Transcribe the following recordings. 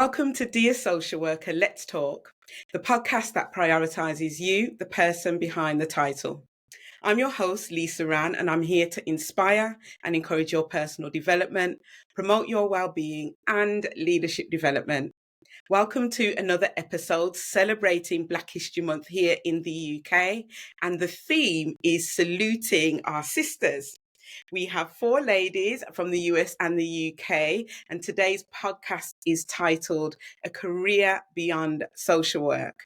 Welcome to Dear Social Worker, Let's Talk, the podcast that prioritises you, the person behind the title. I'm your host, Lisa Rann, and I'm here to inspire and encourage your personal development, promote your well-being and leadership development. Welcome to another episode celebrating Black History Month here in the UK, and the theme is saluting our sisters. We have 4 ladies from the US and the UK, and today's podcast is titled A Career Beyond Social Work.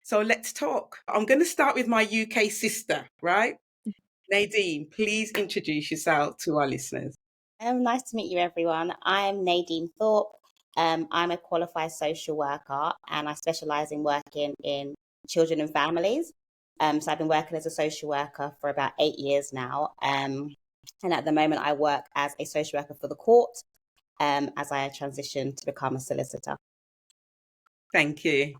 So let's talk. I'm going to start with my UK sister, right? Nadine, please introduce yourself to our listeners. Nice to meet you, everyone. I'm Nadine Thorpe. I'm a qualified social worker and I specialise in working in children and families. So I've been working as a social worker for about 8 years now. And at the moment, I work as a social worker for the court as I transition to become a solicitor. Thank you.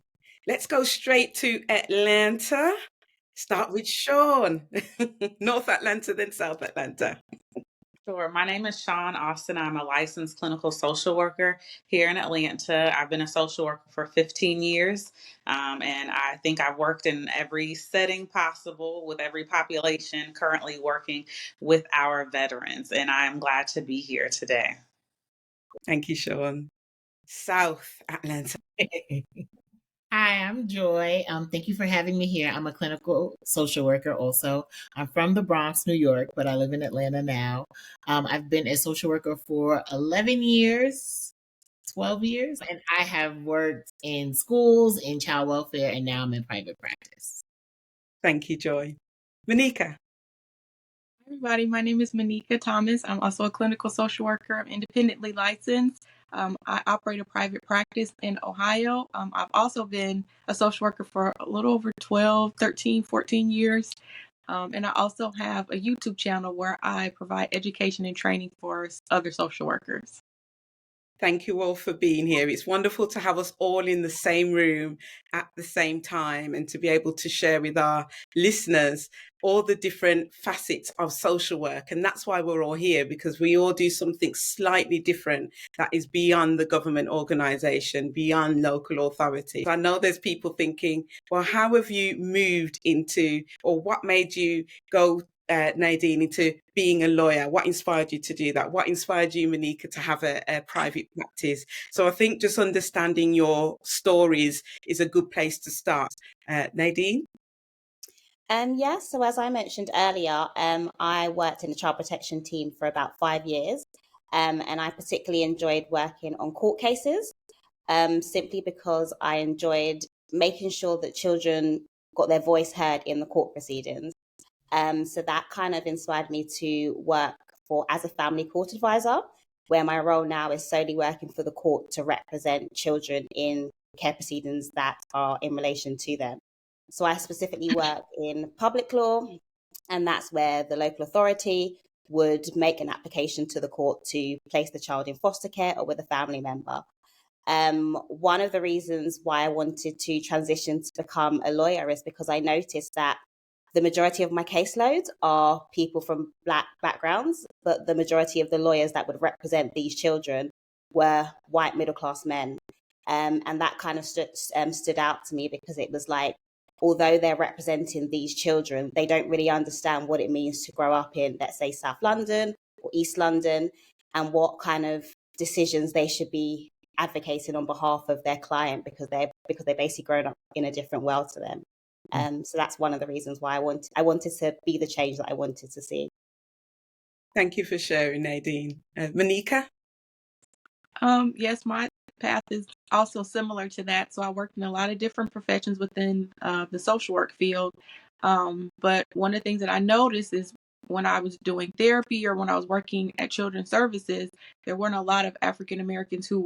Let's go straight to Atlanta. Start with Shawn. North Atlanta, then South Atlanta. Sure. My name is Shawn Austin. I'm a licensed clinical social worker here in Atlanta. I've been a social worker for 15 years, and I think I've worked in every setting possible with every population, currently working with our veterans, and I'm glad to be here today. Thank you, Shawn. South Atlanta. Hi, I'm Joi. Thank you for having me here. I'm a clinical social worker also. I'm from the Bronx, New York, but I live in Atlanta now. I've been a social worker for 11 years, 12 years, and I have worked in schools, in child welfare, and now I'm in private practice. Thank you, Joi. Manicka. Everybody, my name is Manicka Thomas. I'm also a clinical social worker. I'm independently licensed. I operate a private practice in Ohio. I've also been a social worker for a little over 12, 13, 14 years. And I also have a YouTube channel where I provide education and training for other social workers. Thank you all for being here. It's wonderful to have us all in the same room at the same time and to be able to share with our listeners all the different facets of social work. And that's why we're all here, because we all do something slightly different that is beyond the government organisation, beyond local authority. I know there's people thinking, well, how have you moved into, or what made you go Nadine, into being a lawyer? What inspired you to do that? What inspired you, Manicka, to have a private practice? So I think just understanding your stories is a good place to start. Nadine? So as I mentioned earlier, I worked in the child protection team for about 5 years. And I particularly enjoyed working on court cases, simply because I enjoyed making sure that children got their voice heard in the court proceedings. So that kind of inspired me to work as a family court advisor, where my role now is solely working for the court to represent children in care proceedings that are in relation to them. So I specifically work in public law, and that's where the local authority would make an application to the court to place the child in foster care or with a family member. One of the reasons why I wanted to transition to become a lawyer is because I noticed that the majority of my caseloads are people from Black backgrounds, but the majority of the lawyers that would represent these children were white middle-class men. And that kind of stood out to me, because it was like, although they're representing these children, they don't really understand what it means to grow up in, let's say, South London or East London, and what kind of decisions they should be advocating on behalf of their client, because they're basically grown up in a different world to them. So that's one of the reasons why I wanted to be the change that I wanted to see. Thank you for sharing, Nadine. Manicka? Yes, my path is also similar to that. So I worked in a lot of different professions within the social work field. But one of the things that I noticed is when I was doing therapy or when I was working at children's services, there weren't a lot of African Americans who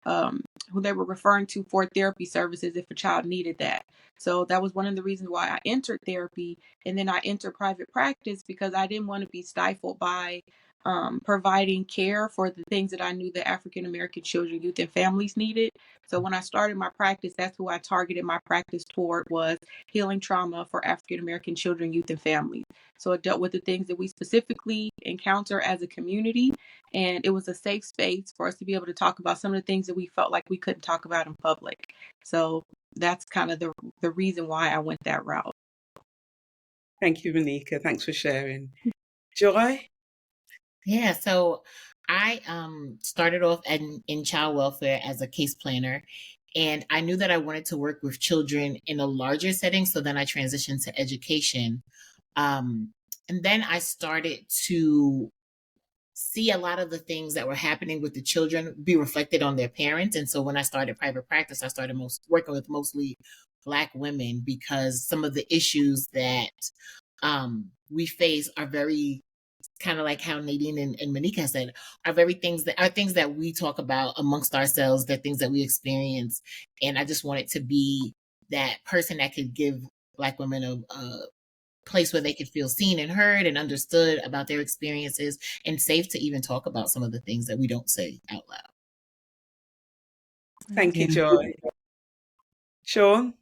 they were referring to for therapy services if a child needed that. So that was one of the reasons why I entered therapy, and then I entered private practice, because I didn't want to be stifled by providing care for the things that I knew that African American children, youth, and families needed. So when I started my practice, that's who I targeted my practice toward, was healing trauma for African American children, youth, and families. So it dealt with the things that we specifically encounter as a community, and it was a safe space for us to be able to talk about some of the things that we felt like we couldn't talk about in public. So that's kind of the reason why I went that route. Thank you, Manicka. Thanks for sharing. Joi? Yeah, so I started off in child welfare as a case planner, and I knew that I wanted to work with children in a larger setting, so then I transitioned to education. And then I started to see a lot of the things that were happening with the children be reflected on their parents. And so when I started private practice, I started working with mostly Black women, because some of the issues that we face are very, kind of like how Nadine and Manicka said, are things that we talk about amongst ourselves. They're things that we experience. And I just wanted to be that person that could give Black women a place where they could feel seen and heard and understood about their experiences, and safe to even talk about some of the things that we don't say out loud. Thank you, Joi. Shawn?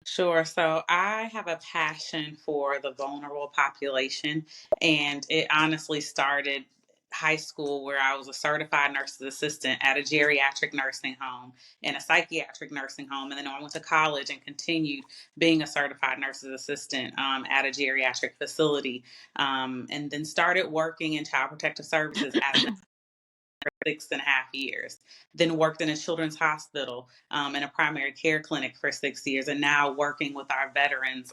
Sure. So I have a passion for the vulnerable population, and it honestly started high school, where I was a certified nurse's assistant at a geriatric nursing home and a psychiatric nursing home. And then I went to college and continued being a certified nurse's assistant at a geriatric facility, and then started working in child protective services as an 6.5 years, then worked in a children's hospital in a primary care clinic for 6 years, and now working with our veterans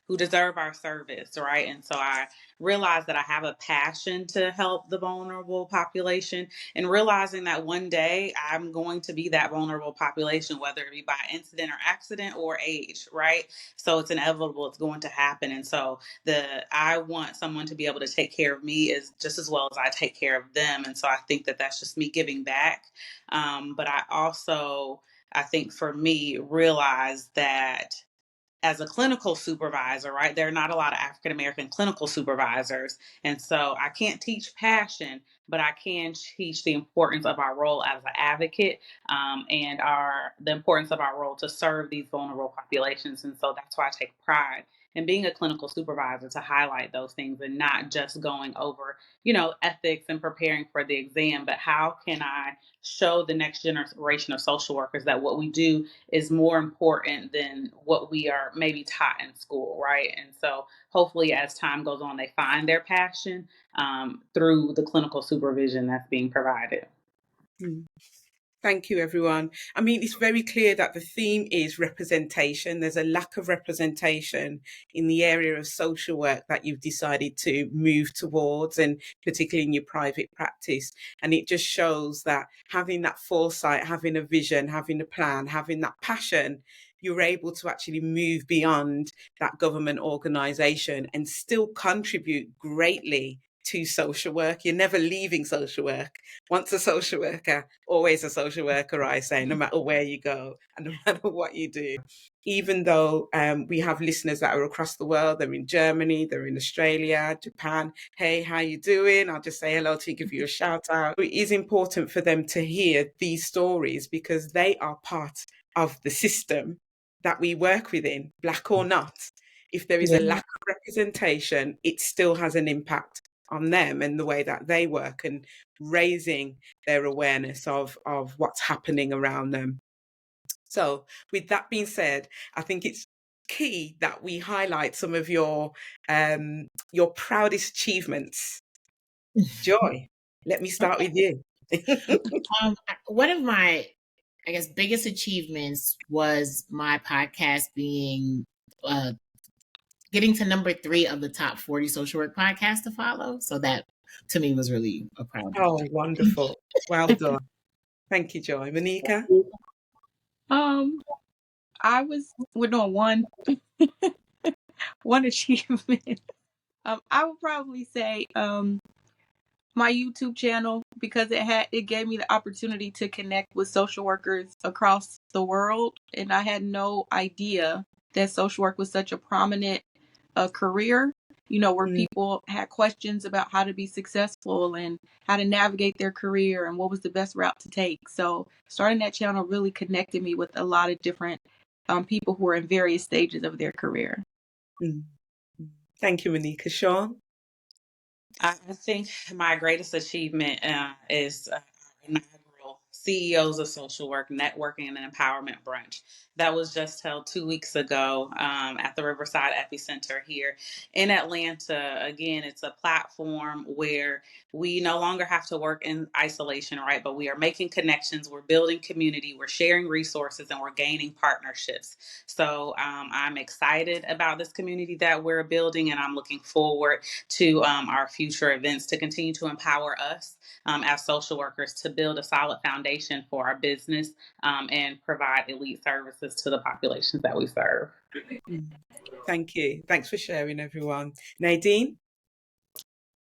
who deserve our service, right? And so I realized that I have a passion to help the vulnerable population, and realizing that one day I'm going to be that vulnerable population, whether it be by incident or accident or age, right? So it's inevitable, it's going to happen. And so I want someone to be able to take care of me as just as well as I take care of them. And so I think that that's just me giving back. But I think for me, realize that as a clinical supervisor, right, there are not a lot of African American clinical supervisors. And so I can't teach passion, but I can teach the importance of our role as an advocate, and the importance of our role to serve these vulnerable populations. And so that's why I take pride in being a clinical supervisor, to highlight those things and not just going over, ethics and preparing for the exam, but how can I show the next generation of social workers that what we do is more important than what we are maybe taught in school, right? And so hopefully as time goes on, they find their passion through the clinical supervision that's being provided. Thank you, everyone. I mean, it's very clear that the theme is representation. There's a lack of representation in the area of social work that you've decided to move towards, and particularly in your private practice. And it just shows that having that foresight, having a vision, having a plan, having that passion, you're able to actually move beyond that government organisation and still contribute greatly to social work. You're never leaving social work. Once a social worker, always a social worker, I say, no matter where you go and no matter what you do. Even though we have listeners that are across the world, they're in Germany, they're in Australia, Japan. Hey, how you doing? I'll just say hello to you, give you a shout out. It is important for them to hear these stories, because they are part of the system that we work within, Black or not. If there is a lack of representation, it still has an impact on them and the way that they work, and raising their awareness of what's happening around them. So with that being said, I think it's key that we highlight some of your proudest achievements. Joi, let me start with you. One of my, I guess, biggest achievements was my podcast being getting to number 3 of the top 40 social work podcasts to follow. So that to me was really a proud moment. Oh, wonderful. Well done. Thank you, Joi. Manicka? We're doing one achievement. I would probably say my YouTube channel, because it gave me the opportunity to connect with social workers across the world, and I had no idea that social work was such a prominent career where people had questions about how to be successful and how to navigate their career and what was the best route to take. So starting that channel really connected me with a lot of different people who are in various stages of their career. Thank you, Manicka. Shawn? I think my greatest achievement is inaugural CEOs of Social Work Networking and Empowerment Brunch. That was just held 2 weeks ago at the Riverside Epicenter here in Atlanta. Again, it's a platform where we no longer have to work in isolation, right? But we are making connections, we're building community, we're sharing resources, and we're gaining partnerships. So I'm excited about this community that we're building, and I'm looking forward to our future events to continue to empower us as social workers to build a solid foundation for our business and provide elite services to the populations that we serve. Thank you. Thanks for sharing, everyone. Nadine?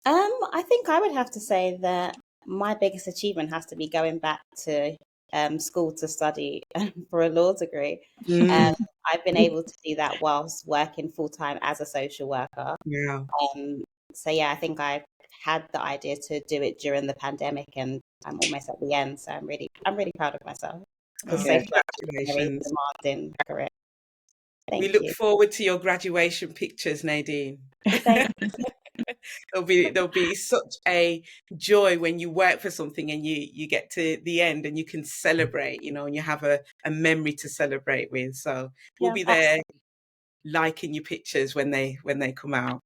I think I would have to say that my biggest achievement has to be going back to school to study for a law degree. I've been able to do that whilst working full time as a social worker. Yeah. So yeah, I think I had the idea to do it during the pandemic, and I'm almost at the end. So I'm really proud of myself because social work is a very demanding career. We look forward to your graduation pictures, Nadine. Thank you. There'll be such a joy when you work for something and you get to the end and you can celebrate, and you have a memory to celebrate with. So we'll be there liking your pictures when they come out.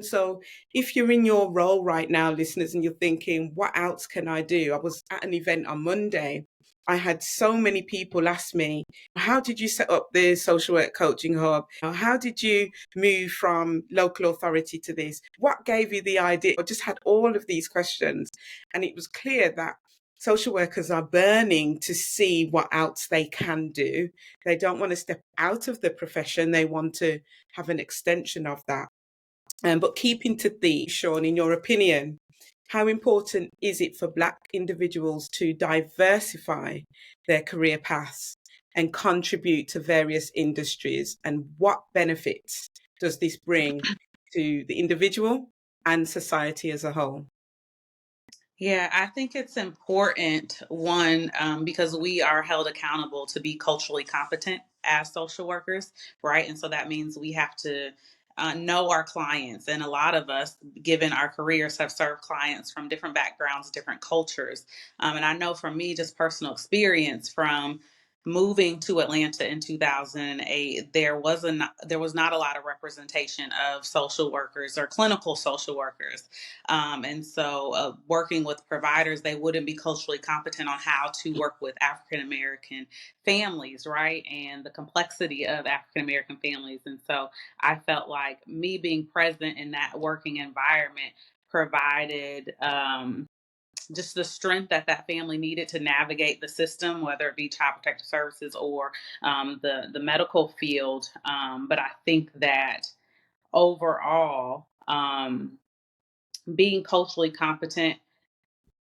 So if you're in your role right now, listeners, and you're thinking, what else can I do? I was at an event on Monday. I had so many people ask me, how did you set up the social work coaching hub? How did you move from local authority to this? What gave you the idea? I just had all of these questions. And it was clear that social workers are burning to see what else they can do. They don't want to step out of the profession. They want to have an extension of that. But keeping to theme, Shawn, in your opinion, how important is it for Black individuals to diversify their career paths and contribute to various industries? And what benefits does this bring to the individual and society as a whole? Yeah, I think it's important, one, because we are held accountable to be culturally competent as social workers, right? And so that means we have to know our clients. And a lot of us, given our careers, have served clients from different backgrounds, different cultures. And I know from me, just personal experience from moving to Atlanta in 2008, there was not a lot of representation of social workers or clinical social workers. And so working with providers, they wouldn't be culturally competent on how to work with African-American families, right? And the complexity of African-American families. And so I felt like me being present in that working environment provided just the strength that family needed to navigate the system, whether it be child protective services or the medical field. But I think that overall, being culturally competent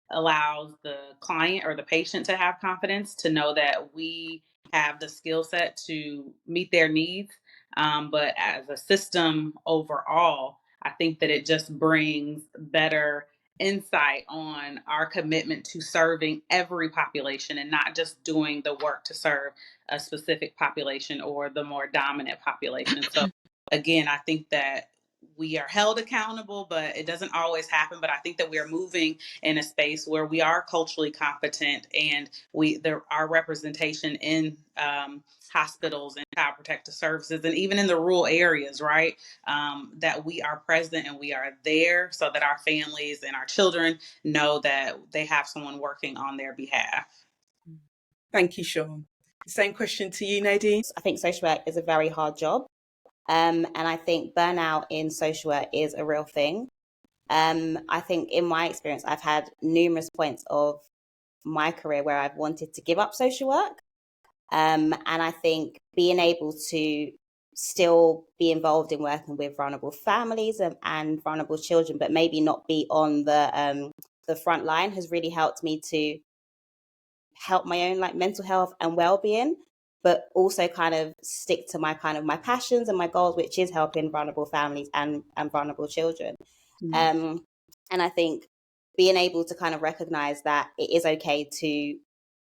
allows the client or the patient to have confidence to know that we have the skill set to meet their needs. But as a system overall, I think that it just brings better insight on our commitment to serving every population and not just doing the work to serve a specific population or the more dominant population. So again, I think that we are held accountable, but it doesn't always happen. But I think that we are moving in a space where we are culturally competent and our representation in hospitals and child protective services and even in the rural areas, right? That we are present and we are there so that our families and our children know that they have someone working on their behalf. Thank you, Shawn. Same question to you, Nadine. I think social work is a very hard job. And I think burnout in social work is a real thing. I think in my experience, I've had numerous points of my career where I've wanted to give up social work. And I think being able to still be involved in working with vulnerable families and vulnerable children, but maybe not be on the front line has really helped me to help my own mental health and well-being. but also kind of stick to my passions and my goals, which is helping vulnerable families and vulnerable children. And I think being able to kind of recognize that it is okay to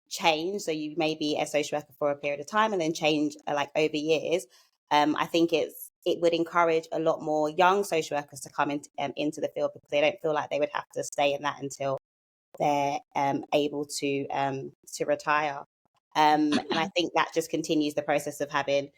change. So you may be a social worker for a period of time and then change like over years. I think it would encourage a lot more young social workers to come into the field, because they don't feel like they would have to stay in that until they're able to retire. And I think that just continues the process of having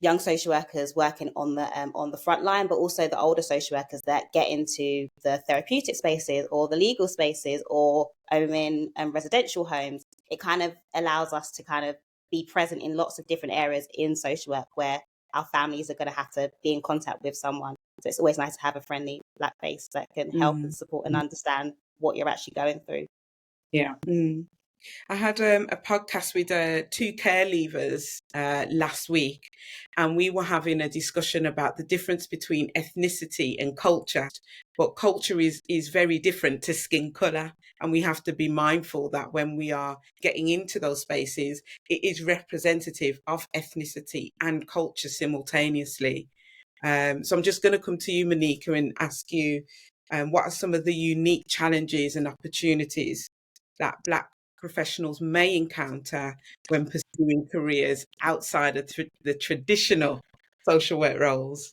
young social workers working on the front line, but also the older social workers that get into the therapeutic spaces or the legal spaces or in residential homes. It kind of allows us to kind of be present in lots of different areas in social work where our families are going to have to be in contact with someone. So it's always nice to have a friendly black face that can help and support and understand what you're actually going through. Yeah. I had a podcast with two care leavers last week, and we were having a discussion about the difference between ethnicity and culture. But culture is very different to skin colour, and we have to be mindful that when we are getting into those spaces, it is representative of ethnicity and culture simultaneously. So I'm just going to come to you, Manicka, and ask you, what are some of the unique challenges and opportunities that Black professionals may encounter when pursuing careers outside of the traditional social work roles?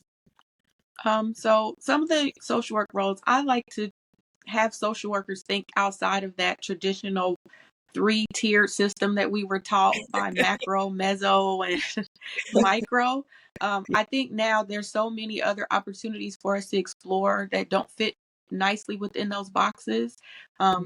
So some of the social work roles, I like to have social workers think outside of that traditional 3-tiered system that we were taught by macro, meso, and micro. I think now there's so many other opportunities for us to explore that don't fit nicely within those boxes.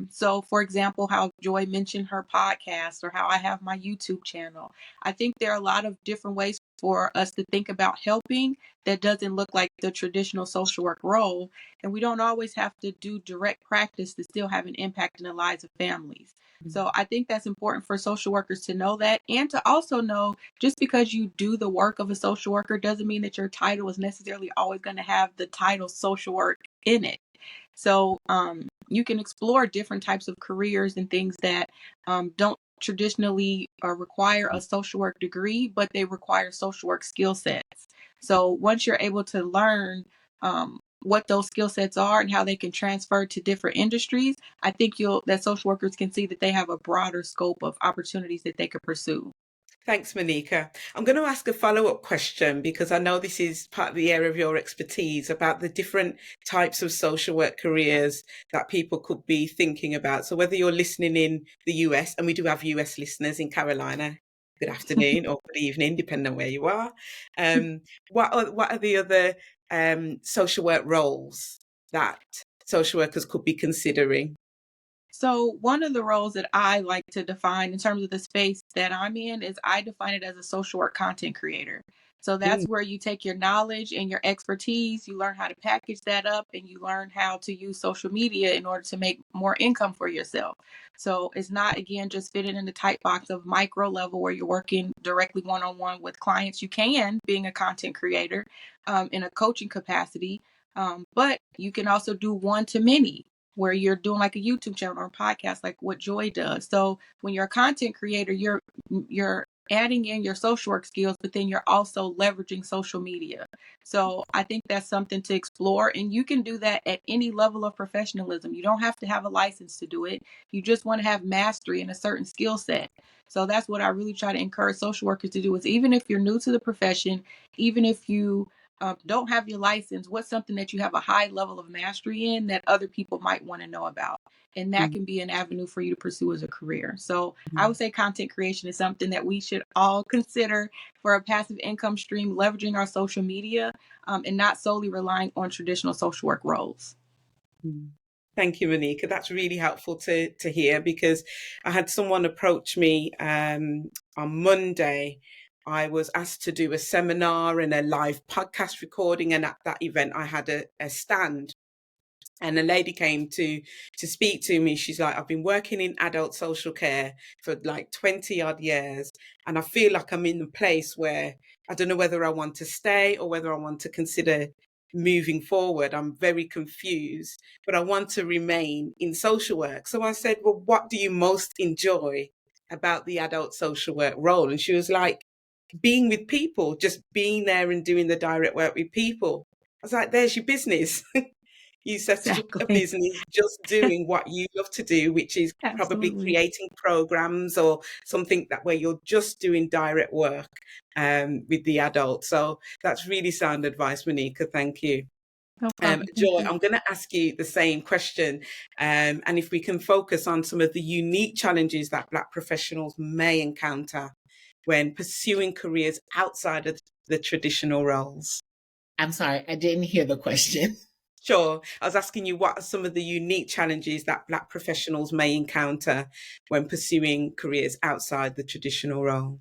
So, for example, how Joi mentioned her podcast, or how I have my YouTube channel. I think there are a lot of different ways for us to think about helping that doesn't look like the traditional social work role. And we don't always have to do direct practice to still have an impact in the lives of families. So I think that's important for social workers to know that, and to also know, just because you do the work of a social worker doesn't mean that your title is necessarily always going to have the title social work in it. So you can explore different types of careers and things that don't traditionally require a social work degree, but they require social work skill sets. So once you're able to learn what those skill sets are and how they can transfer to different industries, I think that social workers can see that they have a broader scope of opportunities that they could pursue. Thanks, Manicka. I'm going to ask a follow-up question, because I know this is part of the area of your expertise, about the different types of social work careers that people could be thinking about. So whether you're listening in the US, and we do have US listeners in Carolina, good afternoon or good evening, depending on where you are. What are the other social work roles that social workers could be considering? So one of the roles that I like to define in terms of the space that I'm in is, I define it as a social work content creator. So that's where you take your knowledge and your expertise, you learn how to package that up, and you learn how to use social media in order to make more income for yourself. So it's not, again, just fitting in the tight box of micro level where you're working directly one-on-one with clients. You can, being a content creator, in a coaching capacity, but you can also do one-to-many, where you're doing like a YouTube channel or a podcast, like what Joi does. So when you're a content creator, you're adding in your social work skills, but then you're also leveraging social media. So I think that's something to explore, and you can do that at any level of professionalism. You don't have to have a license to do it. You just want to have mastery in a certain skill set. So that's what I really try to encourage social workers to do, is even if you're new to the profession, even if you don't have your license, what's something that you have a high level of mastery in that other people might want to know about? And that can be an avenue for you to pursue as a career. So I would say content creation is something that we should all consider for a passive income stream, leveraging our social media, and not solely relying on traditional social work roles. Thank you, Manicka. That's really helpful to hear, because I had someone approach me on Monday. I was asked to do a seminar and a live podcast recording, and at that event I had a stand, and a lady came to speak to me. She's like, I've been working in adult social care for like 20 odd years, and I feel like I'm in the place where I don't know whether I want to stay or whether I want to consider moving forward. I'm very confused, but I want to remain in social work. So I said, well, what do you most enjoy about the adult social work role? And she was like, being with people, just being there and doing the direct work with people. I was like, there's your business. You set up a Exactly. business just doing what you love to do, which is probably Absolutely. creating programs or something that where you're just doing direct work with the adult. So that's really sound advice, Manicka. Thank you. No problem. Thank Joy, you. I'm going to ask you the same question. And if we can focus on some of the unique challenges that Black professionals may encounter when pursuing careers outside of the traditional roles. I'm sorry, I didn't hear the question. Sure. I was asking you, what are some of the unique challenges that Black professionals may encounter when pursuing careers outside the traditional role?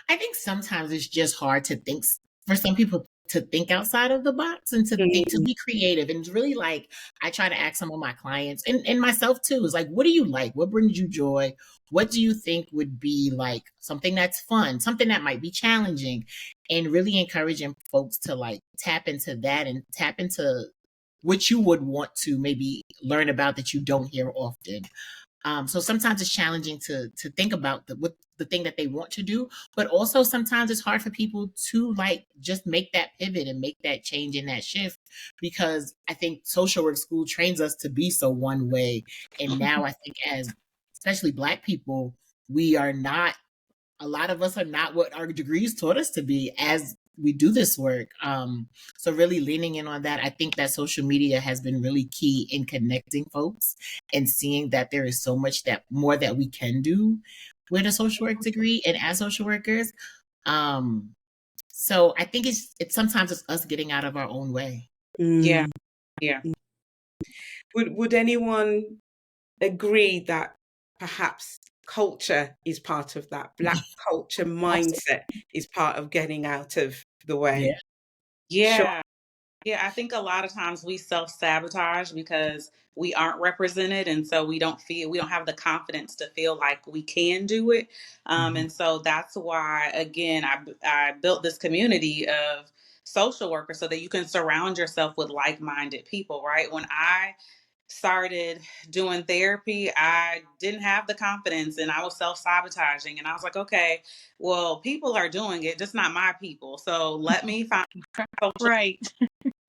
I think sometimes it's just hard to think, for some people, to think outside of the box and to think, to be creative. And it's really like, I try to ask some of my clients and myself too, is like, what do you like? What brings you joy? What do you think would be like something that's fun, something that might be challenging, and really encouraging folks to like tap into that and tap into what you would want to maybe learn about that you don't hear often. So sometimes it's challenging to think about the thing that they want to do, but also sometimes it's hard for people to like just make that pivot and make that change and that shift, because I think social work school trains us to be so one way. And now I think as especially Black people, we are not, a lot of us are not what our degrees taught us to be as we do this work. So really leaning in on that, I think that social media has been really key in connecting folks and seeing that there is so much that more that we can do with a social work degree and as social workers. So I think it's sometimes it's us getting out of our own way. Yeah. Would anyone agree that perhaps culture is part of that? Black culture mindset is part of getting out of the way. Yeah. Yeah, I think a lot of times we self-sabotage because we aren't represented, and so we don't have the confidence to feel like we can do it. And so that's why, again, I built this community of social workers so that you can surround yourself with like-minded people, right? When I started doing therapy, I didn't have the confidence and I was self-sabotaging, and I was like, okay, well, people are doing it, just not my people. So let me find a social Right.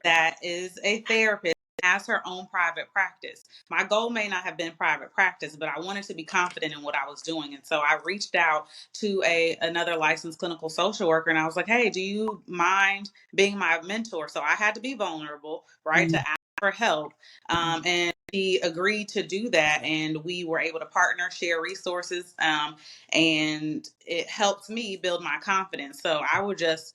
that is a therapist, has her own private practice. My goal may not have been private practice, but I wanted to be confident in what I was doing. And so I reached out to another licensed clinical social worker, and I was like, hey, do you mind being my mentor? So I had to be vulnerable, right, to ask for help. And she agreed to do that, and we were able to partner, share resources, and it helped me build my confidence. So I would just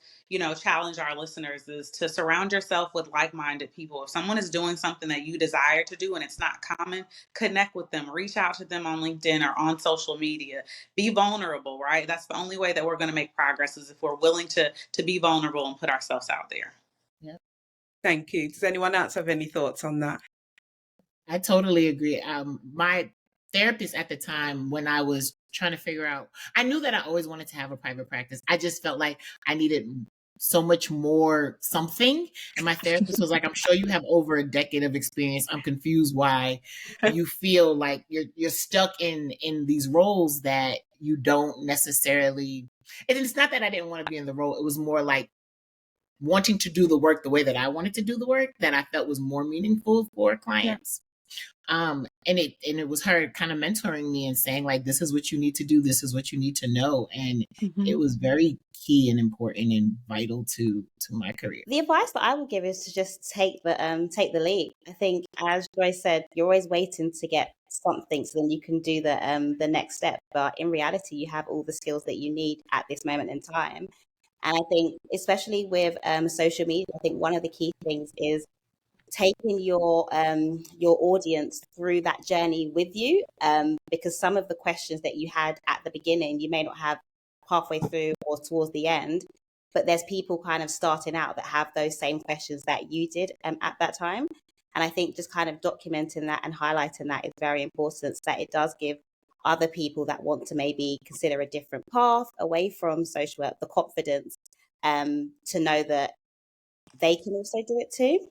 challenge our listeners is to surround yourself with like-minded people. If someone is doing something that you desire to do and it's not common, connect with them, reach out to them on LinkedIn or on social media. Be vulnerable, right? That's the only way that we're going to make progress, is if we're willing to be vulnerable and put ourselves out there. Yep. Thank you. Does anyone else have any thoughts on that? I totally agree. My therapist at the time, when I was trying to figure out, I knew that I always wanted to have a private practice. I just felt like I needed so much more something. And my therapist was like, I'm sure you have over a decade of experience. I'm confused why you feel like you're stuck in these roles that you don't necessarily, and it's not that I didn't want to be in the role. It was more like wanting to do the work the way that I wanted to do the work that I felt was more meaningful for clients. And it was her kind of mentoring me and saying like, this is what you need to do. This is what you need to know. And it was very key and important and vital to my career. The advice that I would give is to just take the leap. I think, as Joy said, you're always waiting to get something so then you can do the next step. But in reality, you have all the skills that you need at this moment in time. And I think, especially with social media, I think one of the key things is taking your audience through that journey with you, because some of the questions that you had at the beginning, you may not have halfway through or towards the end, but there's people kind of starting out that have those same questions that you did at that time. And I think just kind of documenting that and highlighting that is very important, so that it does give other people that want to maybe consider a different path away from social work the confidence to know that they can also do it too.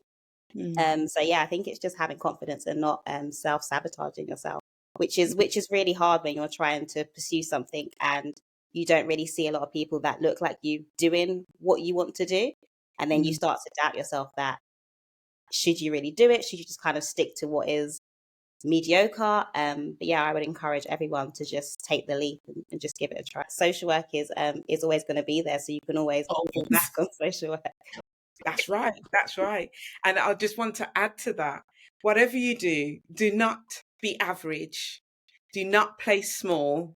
So yeah, I think it's just having confidence and not self-sabotaging yourself, which is really hard when you're trying to pursue something and you don't really see a lot of people that look like you doing what you want to do. And then you start to doubt yourself that should you really do it? Should you just kind of stick to what is mediocre? But yeah, I would encourage everyone to just take the leap and just give it a try. Social work is always going to be there, so you can always fall back on social work. That's right. That's right. And I just want to add to that. Whatever you do, do not be average. Do not play small.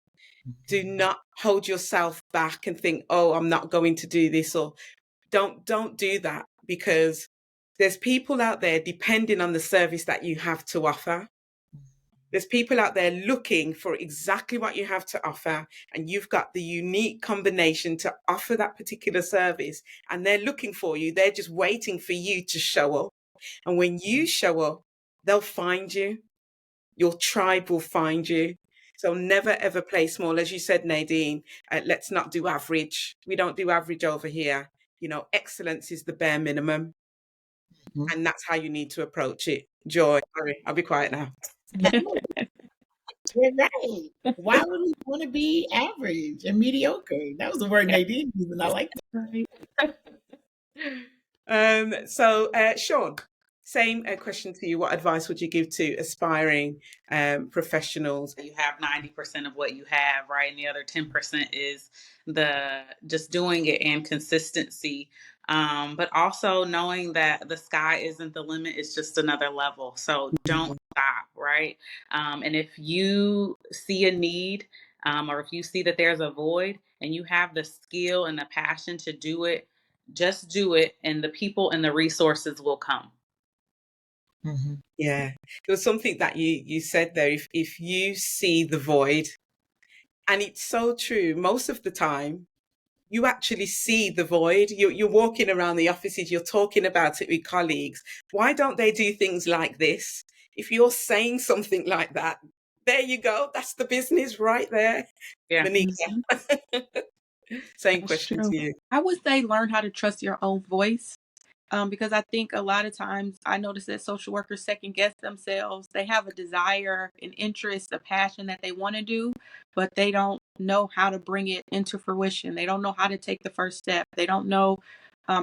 Do not hold yourself back and think, oh, I'm not going to do this, or don't do that, because there's people out there depending on the service that you have to offer. There's people out there looking for exactly what you have to offer, and you've got the unique combination to offer that particular service, and they're looking for you. They're just waiting for you to show up. And when you show up, they'll find you. Your tribe will find you. So never, ever play small. As you said, Nadine, let's not do average. We don't do average over here. Excellence is the bare minimum. And that's how you need to approach it. Joy, sorry, I'll be quiet now. You're right. Why would we want to be average and mediocre? That was the word Nadine used, and I like that. So, Shawn, same question to you. What advice would you give to aspiring professionals? You have 90% of what you have, right? And the other 10% is the just doing it and consistency. But also knowing that the sky isn't the limit, it's just another level. So don't stop, right? And if you see a need, or if you see that there's a void and you have the skill and the passion to do it, just do it, and the people and the resources will come. Yeah, there was something that you said there. If you see the void, and it's so true, most of the time you actually see the void. You're walking around the offices, you're talking about it with colleagues. Why don't they do things like this? If you're saying something like that, there you go. That's the business right there. Yeah. Manicka. Same question to you. I would say learn how to trust your own voice. Because I think a lot of times I notice that social workers second guess themselves. They have a desire, an interest, a passion that they want to do, but they don't know how to bring it into fruition. They don't know how to take the first step. They don't know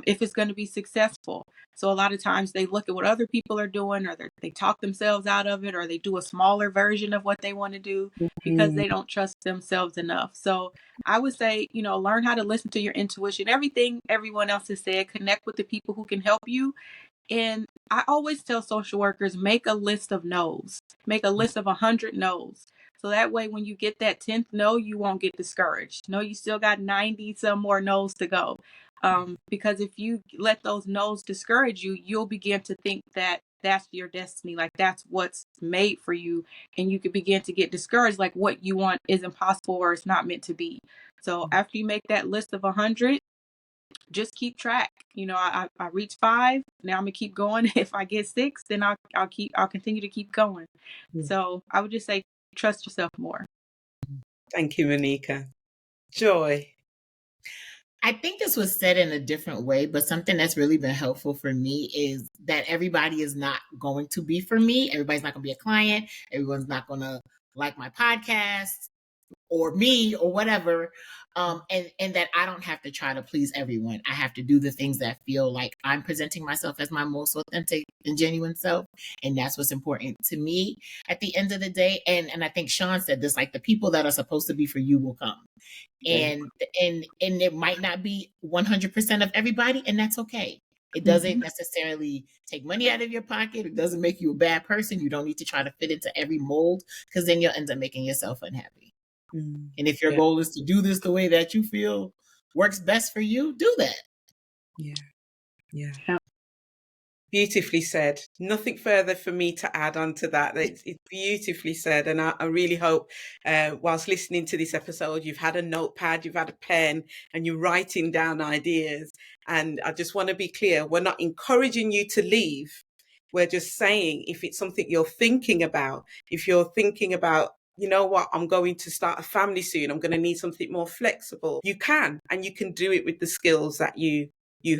if it's going to be successful. So a lot of times they look at what other people are doing, or they talk themselves out of it, or they do a smaller version of what they want to do because they don't trust themselves enough. So I would say, learn how to listen to your intuition. Everything everyone else has said, connect with the people who can help you. And I always tell social workers, make a list of no's. Make a list of 100 no's. So that way, when you get that 10th no, you won't get discouraged. No, you still got 90 some more no's to go. Because if you let those no's discourage you, you'll begin to think that that's your destiny, like that's what's made for you. And you could begin to get discouraged, like what you want is impossible or it's not meant to be. So after you make that list of 100, just keep track. I reached 5. Now I'm gonna keep going. If I get 6, then I'll continue to keep going. So I would just say trust yourself more. Thank you, Manicka. Joy. I think this was said in a different way, but something that's really been helpful for me is that everybody is not going to be for me. Everybody's not going to be a client. Everyone's not going to like my podcast or me or whatever. And that I don't have to try to please everyone. I have to do the things that feel like I'm presenting myself as my most authentic and genuine self. And that's what's important to me at the end of the day. And I think Shawn said this, like the people that are supposed to be for you will come. And it might not be 100% of everybody, and that's okay. It doesn't necessarily take money out of your pocket. It doesn't make you a bad person. You don't need to try to fit into every mold, because then you'll end up making yourself unhappy. And if your goal is to do this the way that you feel works best for you, do that. Yeah. Beautifully said. Nothing further for me to add on to that. It's beautifully said. And I really hope whilst listening to this episode, you've had a notepad, you've had a pen, and you're writing down ideas. And I just want to be clear, we're not encouraging you to leave. We're just saying, if it's something you're thinking about, if you're thinking about, you know what, I'm going to start a family soon, I'm going to need something more flexible, you can, and you can do it with the skills that you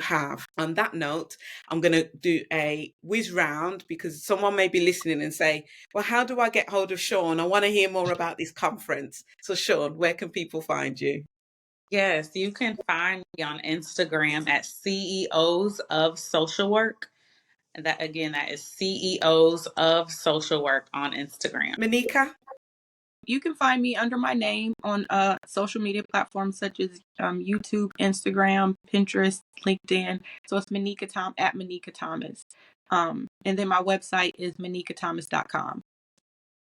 have. On that note, I'm going to do a whiz round, because someone may be listening and say, well, how do I get hold of Shawn? I want to hear more about this conference. So Shawn, where can people find you? Yes, you can find me on Instagram at CEOs of Social Work. That again, that is CEOs of Social Work on Instagram. Manicka? You can find me under my name on social media platforms such as YouTube, Instagram, Pinterest, LinkedIn. So it's Manicka at Manicka Thomas. And then my website is manikkathomas.com.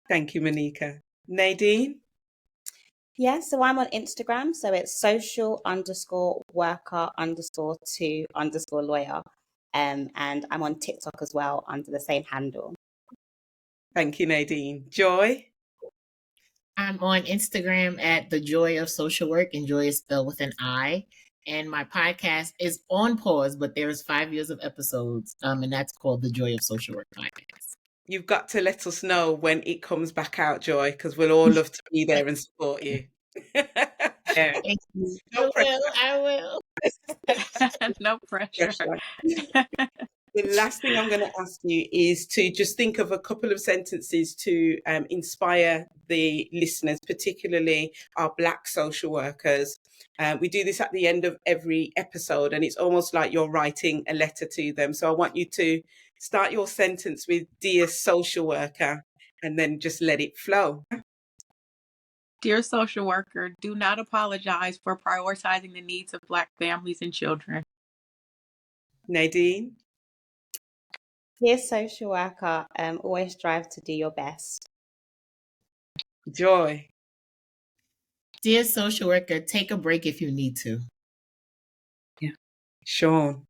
Thank you, Manicka. Nadine? Yeah, so I'm on Instagram. So it's social_worker_2_lawyer. And I'm on TikTok as well under the same handle. Thank you, Nadine. Joi? I'm on Instagram at The Joy of Social Work, and Joy is spelled with an I. And my podcast is on pause, but there's 5 years of episodes, and that's called The Joy of Social Work podcast. You've got to let us know when it comes back out, Joi, because we'll all love to be there and support you. Yeah. Thank you. No pressure. I will. No pressure. The last thing I'm going to ask you is to just think of a couple of sentences to inspire the listeners, particularly our Black social workers. We do this at the end of every episode, and it's almost like you're writing a letter to them. So I want you to start your sentence with "Dear social worker," and then just let it flow. Dear social worker, do not apologize for prioritizing the needs of Black families and children. Nadine? Dear social worker, always strive to do your best. Joi? Dear social worker, take a break if you need to. Shawn?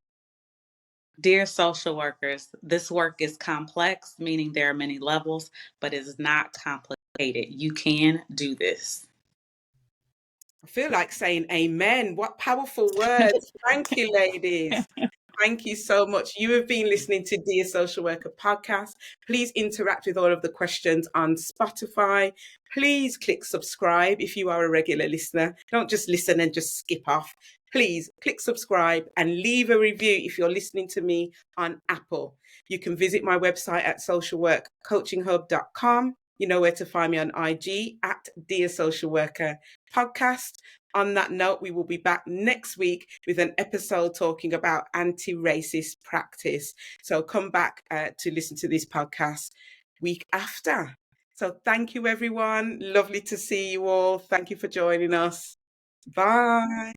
Dear social workers, this work is complex, meaning there are many levels, but it is not complicated. You can do this. I feel like saying amen. What powerful words. Thank you, ladies. Thank you so much. You have been listening to Dear Social Worker podcast. Please interact with all of the questions on Spotify. Please click subscribe if you are a regular listener. Don't just listen and just skip off. Please click subscribe and leave a review if you're listening to me on Apple. You can visit my website at socialworkcoachinghub.com. You know where to find me on IG at Dear Social Worker Podcast. On that note, we will be back next week with an episode talking about anti-racist practice. So come back to listen to this podcast week after. So thank you, everyone. Lovely to see you all. Thank you for joining us. Bye.